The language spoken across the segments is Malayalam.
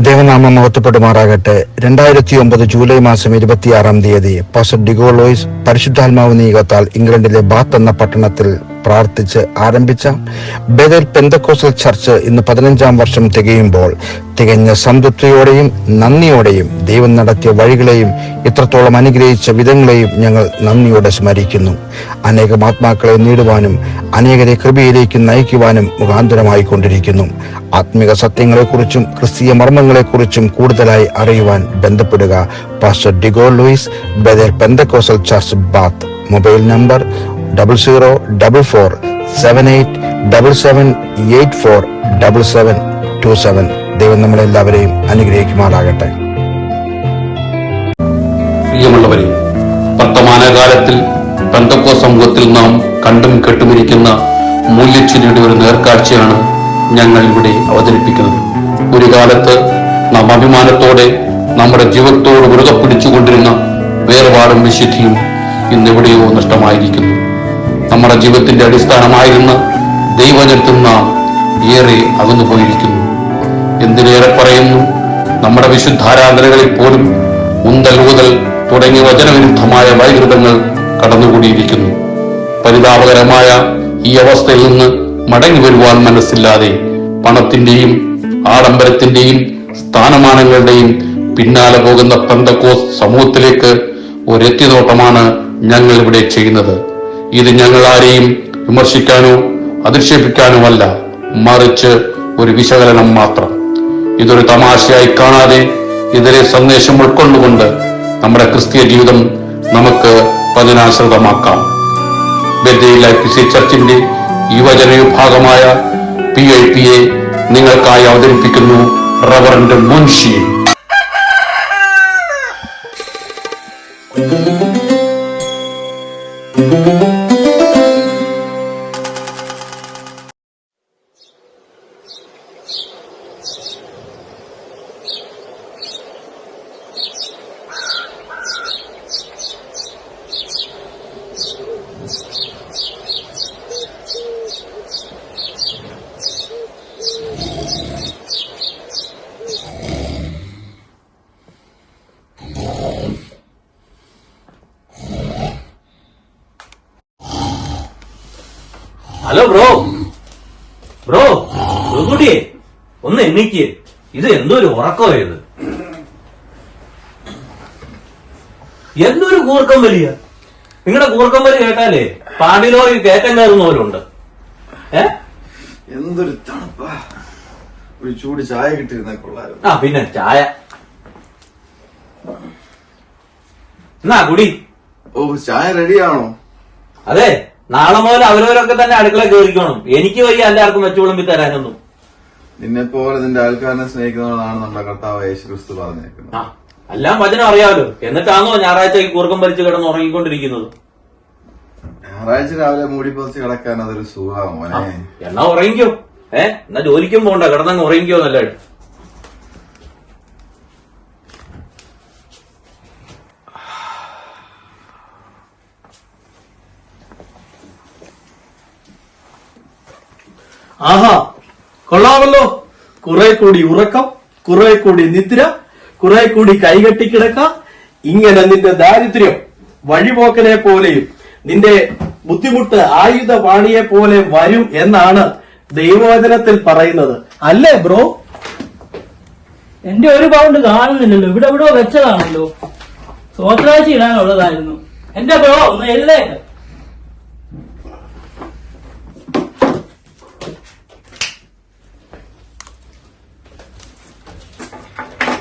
ദൈവനാമം മഹത്വപ്പെടുമാറാകട്ടെ. 2009 ജൂലൈ മാസം 26 പാസ്റ്റർ ഡിഗോ ലോയിസ് പരിശുദ്ധാത്മാവ് നിയോഗത്താൽ ഇംഗ്ലണ്ടിലെ ബാത്ത് എന്ന പട്ടണത്തിൽ പ്രാർത്ഥിച്ച് ആരംഭിച്ച ബേഥൽ പെന്തക്കോസ്റ്റൽ ചർച്ച് ഇന്ന് 15-ാം വർഷം തികയുമ്പോൾ തികഞ്ഞ സംതൃപ്തിയോടെയും നന്ദിയോടെയും ദൈവം നടത്തിയ വഴികളെയും ഇത്രത്തോളം അനുഗ്രഹിച്ച വിധങ്ങളെയും ഞങ്ങൾ നന്ദിയോടെ സ്മരിക്കുന്നു. അനേകം ആത്മാക്കളെ നേടുവാനും അനേകരെ കൃപയിലേക്ക് നയിക്കുവാനും മുഖാന്തരമായി കൊണ്ടിരിക്കുന്നു. ആത്മിക സത്യങ്ങളെക്കുറിച്ചും ക്രിസ്തീയ മർമ്മങ്ങളെക്കുറിച്ചും കൂടുതലായി അറിയുവാൻ ബന്ധപ്പെടുക pastor Diego Luis, Bethel pentecostal church, Bath. Mobile number 00447778477727. ദൈവം നമ്മളെല്ലാവരെയും അനുഗ്രഹിക്കുമാറാകട്ടെ. പ്രിയമുള്ളവരെ, വർത്തമാനകാലത്തിൽ പെന്തക്കോസ്ത് സമൂഹത്തിൽ നാം കണ്ടും കേട്ടുമിരിക്കുന്ന മൂല്യച്യുതിയുടെ ഒരു നേർക്കാഴ്ചയാണ് ഞങ്ങൾ ഇവിടെ അവതരിപ്പിക്കുന്നത്. ഒരു കാലത്ത് നാം അഭിമാനത്തോടെ നമ്മുടെ ജീവിതത്തോട് മുറുകെ പിടിച്ചുകൊണ്ടിരുന്ന വേർപാടും വിശുദ്ധിയും ഇന്നെവിടെയോ നഷ്ടമായിരിക്കുന്നു. നമ്മുടെ ജീവിതത്തിന്റെ അടിസ്ഥാനമായിരുന്ന ദൈവജനത്തിൽ നാം ഏറെ അകന്നുപോയിരിക്കുന്നു. എന്തിനേറെ പറയുന്നു, നമ്മുടെ വിശുദ്ധാരാധനകളിൽ പോലും ഉന്തൽ ഊതൽ തുടങ്ങിയ വചനവിരുദ്ധമായ വൈകൃതങ്ങൾ കടന്നുകൂടിയിരിക്കുന്നു. പരിതാപകരമായ ഈ അവസ്ഥയിൽ നിന്ന് മടങ്ങി വരുവാൻ മനസ്സില്ലാതെ പണത്തിന്റെയും ആഡംബരത്തിന്റെയും സ്ഥാനമാനങ്ങളുടെയും പിന്നാലെ പോകുന്ന പെന്തക്കോസ്ത് സമൂഹത്തിലേക്ക് ഒരെത്തിനോട്ടമാണ് ഞങ്ങൾ ഇവിടെ ചെയ്യുന്നത്. ഇത് ഞങ്ങൾ ആരെയും വിമർശിക്കാനോ അധിക്ഷേപിക്കാനോ അല്ല, മറിച്ച് ഒരു വിശകലനം മാത്രം. ഇതൊരു തമാശയായി കാണാതെ ഇതിലെ സന്ദേശം ഉൾക്കൊണ്ടുകൊണ്ട് നമ്മുടെ ക്രിസ്തീയ ജീവിതം നമുക്ക് വചനാശ്രിതമാക്കാം. ബേഥൽ ലൈഫ് ചർച്ചിന്റെ യുവജന വിഭാഗമായ PIPയെ നിങ്ങൾക്കായി അവതരിപ്പിക്കുന്നു റവറൻഡ് മുൻഷി. ഹലോ ബ്രോ കുട്ടിയെ ഒന്ന് എണ്ണിക്ക്. ഇത് എന്തൊരു ഉറക്കമായത്, എന്തൊരു കൂർക്കം വലിയ. നിങ്ങളുടെ കൂർക്കം വലി കേട്ടാലേ പാണ്ടിലോറി കയറ്റം കയറുന്ന പോലുണ്ട്. എന്തൊരു തണുപ്പാ. ഒരു ചൂട് ചായ കിട്ടിയിരുന്ന കൊള്ളായിരുന്നു. ആ പിന്നെ ചായ എന്നാ കുടി. ഓ, ചായ റെഡിയാണോ? അതെ, നാളെ മുതൽ അവരവരൊക്കെ തന്നെ അടുക്കള കയറിക്കണം. എനിക്ക് വയ്യ എല്ലാവർക്കും വെച്ചു വിളമ്പി തരാനൊന്നും. നിന്നെ പോലെ നിന്റെ ആൾക്കാരനെ സ്നേഹിക്കുന്നതാണ് നമ്മുടെ കർത്താവ് യേശുക്രിസ്തു പറഞ്ഞേക്കുന്നത്. എല്ലാം വചനം അറിയാമല്ലോ. എന്നിട്ടാണോ ഞായറാഴ്ച ഈ കൂർക്കം വലിച്ചു കിടന്ന് ഉറങ്ങിക്കൊണ്ടിരിക്കുന്നത്? ഞായറാഴ്ച രാവിലെ മൂടി പൊതിച്ച് കിടക്കാൻ അതൊരു സുഖമാണ് മോനെ. എന്നാ ഉറങ്ങിക്കോ. എന്നാ ജോലിക്കും പോണ്ട, കിടന്നങ്ങ് ഉറങ്ങിക്കോ നല്ലതായിട്ട്. ആഹാ, കൊള്ളാമല്ലോ. കുറെ കൂടി ഉറക്കം, കുറെ കൂടി നിദ്ര, കുറെ കൂടി കൈകെട്ടിക്കിടക്ക. ഇങ്ങനെ നിന്റെ ദാരിദ്ര്യം വഴിപോക്കനെ പോലെയും നിന്റെ ബുദ്ധിമുട്ട് ആയുധപാണിയെ പോലെ വരും എന്നാണ് ദൈവവചനത്തിൽ പറയുന്നത്, അല്ലേ ബ്രോ? എന്റെ ഒരു പൗണ്ട് കാണുന്നില്ലല്ലോ, ഇവിടെ എവിടെയോ വെച്ചതാണല്ലോ. സ്വത്രാഴ്ച ഇടാനുള്ളതായിരുന്നു. എന്റെ ബ്രോ ഒന്ന് എഴുതേക്ക്.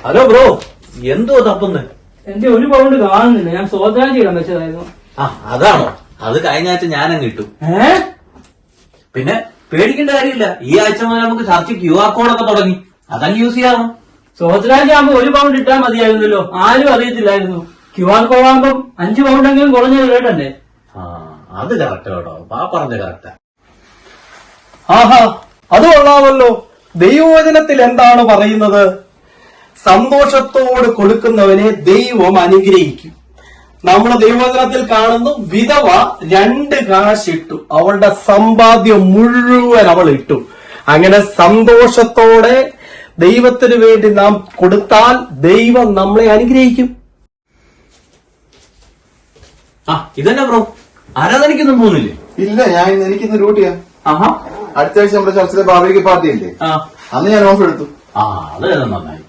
ഹലോ ബ്രോ, എന്തോ തപ്പുന്നേ? എന്റെ ഒരു പൗണ്ട് കാണുന്നില്ല, ഞാൻ സ്വത്രാഴ്ച ഇടാൻ വെച്ചതായിരുന്നു. അതാണോ? അത് കഴിഞ്ഞ ആഴ്ച ഞാനങ്ങ് ഇട്ടു. പിന്നെ പേടിക്കേണ്ട കാര്യമില്ല, ഈ ആഴ്ച മുതൽ നമുക്ക് ചർച്ച QR കോഡൊക്കെ തുടങ്ങി, അതങ്ങ് യൂസ് ചെയ്യാമോ? സ്വത്രാഴ്ച ആകുമ്പോ ഒരു പൗണ്ട് ഇട്ടാൽ മതിയായിരുന്നല്ലോ, ആരും അറിയത്തില്ലായിരുന്നു. QR കോഡ് ആകുമ്പം 5 പൗണ്ടെങ്കിലും കുറഞ്ഞത് കേട്ടണ്ടേ? അത് കറക്റ്റ് കേട്ടോ, പറഞ്ഞ കറക്റ്റാ. ആഹാ, അത് കൊള്ളാമല്ലോ. ദൈവവചനത്തിൽ എന്താണ് പറയുന്നത്? സന്തോഷത്തോട് കൊടുക്കുന്നവനെ ദൈവം അനുഗ്രഹിക്കും. നമ്മൾ ദൈവവചനത്തിൽ കാണുന്നു, വിധവ 2 കാശിട്ടു, അവളുടെ സമ്പാദ്യം മുഴുവൻ അവൾ ഇട്ടു. അങ്ങനെ സന്തോഷത്തോടെ ദൈവത്തിന് വേണ്ടി നാം കൊടുത്താൽ ദൈവം നമ്മളെ അനുഗ്രഹിക്കും. ഇതന്നെ ബ്രോ, ആരാധനയ്ക്കൊന്നും പോകുന്നില്ലേ? ഇല്ല, എനിക്കിന്ന് ഡ്യൂട്ടിയാ. ആഹാ. അടുത്ത ആഴ്ച നമ്മുടെ ചർച്ചിലെ ബാർബിക്യൂ പാർട്ടി ഇല്ലേ, അന്ന് ഞാൻ ഓഫ് എടുത്തു. അത് നന്നായി.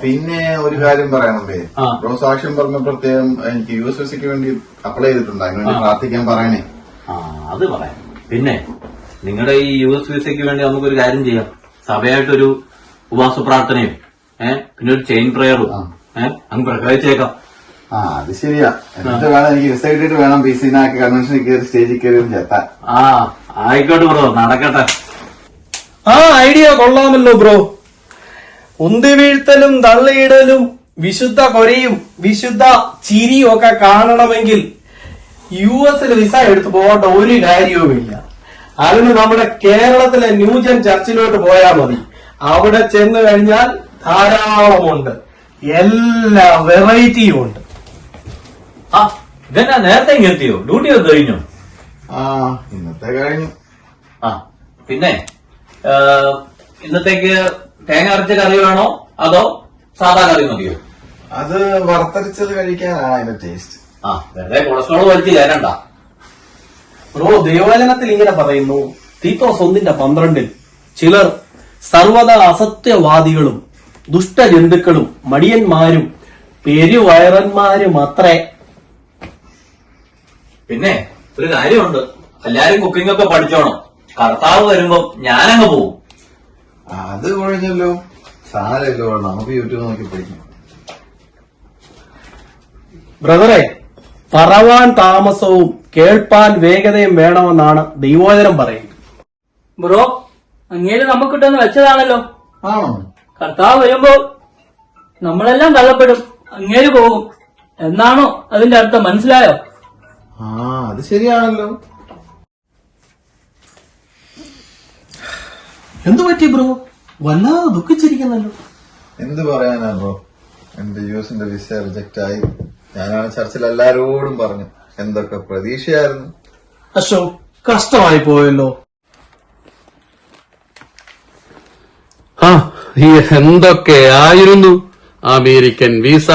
പിന്നെ ഒരു കാര്യം പറയണേ, ബ്രോ സാക്ഷ്യം പറഞ്ഞ പ്രത്യേകം എനിക്ക് USVC വേണ്ടി അപ്ലൈ ചെയ്തിട്ടുണ്ട്, അതിനുവേണ്ടി പ്രാർത്ഥിക്കാൻ പറയണേ. അത് പറയാം. പിന്നെ നിങ്ങളുടെ ഈ USVC വേണ്ടി നമുക്കൊരു കാര്യം ചെയ്യാം. സഭയായിട്ടൊരു ഉപവാസ പ്രാർത്ഥനയും പിന്നെ ഒരു ചെയിൻ പ്രയറും അങ്ങ് പ്രഖ്യാപിച്ചേക്കാം. അത് ശരിയാ. എന്നിട്ട് വേണം എനിക്ക് വിസ കിട്ടിയിട്ട് വേണം PC-നാക്കി കൺവെൻഷനിൽ കയറി സ്റ്റേജിൽ കയറി ചെത്താൻ. ആയിക്കോട്ടെ ബ്രോ, നടക്കട്ടെ. ഐഡിയ കൊള്ളാമല്ലോ ബ്രോ. ഉന്തി വീഴ്ത്തലും തള്ളിയിടലും വിശുദ്ധ കൊരയും വിശുദ്ധ ചിരിയും ഒക്കെ കാണണമെങ്കിൽ US വിസ എടുത്തു പോകേണ്ട ഒരു കാര്യവുമില്ല. അതിന് നമ്മുടെ കേരളത്തിലെ ന്യൂജൻ ചർച്ചിലോട്ട് പോയാൽ മതി. അവിടെ ചെന്ന് കഴിഞ്ഞാൽ ധാരാളമുണ്ട്, എല്ലാ വെറൈറ്റിയും ഉണ്ട്. ഇതെന്നാ നേരത്തെ എത്തിയോ? ഡ്യൂട്ടി ഒക്കെ കഴിഞ്ഞു? ഇന്നത്തെ കഴിഞ്ഞു. പിന്നെ ഇന്നത്തേക്ക് തേങ്ങ അരച്ച കറി വേണോ അതോ സാധാ കറി മതിയോ? അത് വറുത്തരച്ചത് കഴിക്കാനാണ് അതിന്റെ ടേസ്റ്റ്. വെറുതെ കൊളസ്ട്രോൾ വലിച്ച് കയറണ്ട ബ്രോ. ദൈവവചനത്തിൽ ഇങ്ങനെ പറയുന്നു, തീത്തോസ് 1:12 ചിലർ സർവ്വത അസത്യവാദികളും ദുഷ്ടജന്തുക്കളും മടിയന്മാരും പെരുവയറന്മാരും അത്രേ. പിന്നെ ഒരു കാര്യമുണ്ട്, എല്ലാരും കുക്കിംഗ് ഒക്കെ പഠിച്ചോണം. കർത്താവ് വരുമ്പോ ഞാനങ്ങ് പോവും. അത് കുഴഞ്ഞല്ലോ, സാരല്ലോ, നമുക്ക് യൂട്യൂബ് നോക്കി പഠിക്കാം. ബ്രദറെ, പറവാൻ താമസവും കേൾപ്പാൻ വേഗതയും വേണമെന്നാണ് ദൈവവചനം പറയുന്നത്. ബ്രോ, അങ്ങേര് നമുക്കിട്ടെന്ന് വെച്ചതാണല്ലോ. ആണോ? കർത്താവ് വരുമ്പോ നമ്മളെല്ലാം തള്ളപ്പെടും, അങ്ങേര് പോകും എന്നാണോ അതിന്റെ അർത്ഥം? മനസ്സിലായോ? അത് ശരിയാണല്ലോ. എന്തു പറ്റി ബ്രോ? വല്ലാതെ ദുഃഖിച്ചിരിക്കുന്നല്ലോ. എന്ത് പറയാനാ ബ്രോ, എന്റെ US-ന്റെ വിസ റിജക്റ്റ് ആയി. ഞാനാണ് ചർച്ചിൽ എല്ലാരോടും പറഞ്ഞു, എന്തൊക്കെ പ്രതീക്ഷയായിരുന്നു. അശോ, കഷ്ടമായി പോയല്ലോ. എന്തൊക്കെയായിരുന്നു അമേരിക്കൻ വിസ,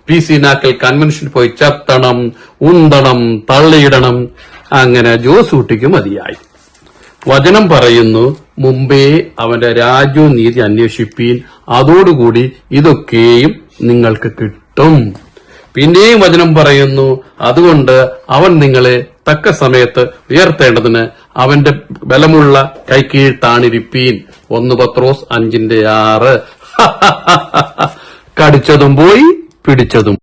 PC-നാക്കൽ കൺവെൻഷനിൽ പോയി ചത്തണം, ഉന്തണം, തള്ളിയിടണം. അങ്ങനെ ജോസൂട്ടിക്ക് മതിയായി. വചനം പറയുന്നു, മുമ്പേ അവന്റെ രാജ്യവും നീതി അന്വേഷിപ്പീൻ, അതോടുകൂടി ഇതൊക്കെയും നിങ്ങൾക്ക് കിട്ടും. പിന്നെയും വചനം പറയുന്നു, അതുകൊണ്ട് അവൻ നിങ്ങളെ തക്ക സമയത്ത് ഉയർത്തേണ്ടതിന് അവന്റെ ബലമുള്ള കൈക്കീഴ് താണിരിപ്പീൻ. 1 പത്രോസ് 5:6. കടിച്ചതും പോയി, പിടിച്ചതും.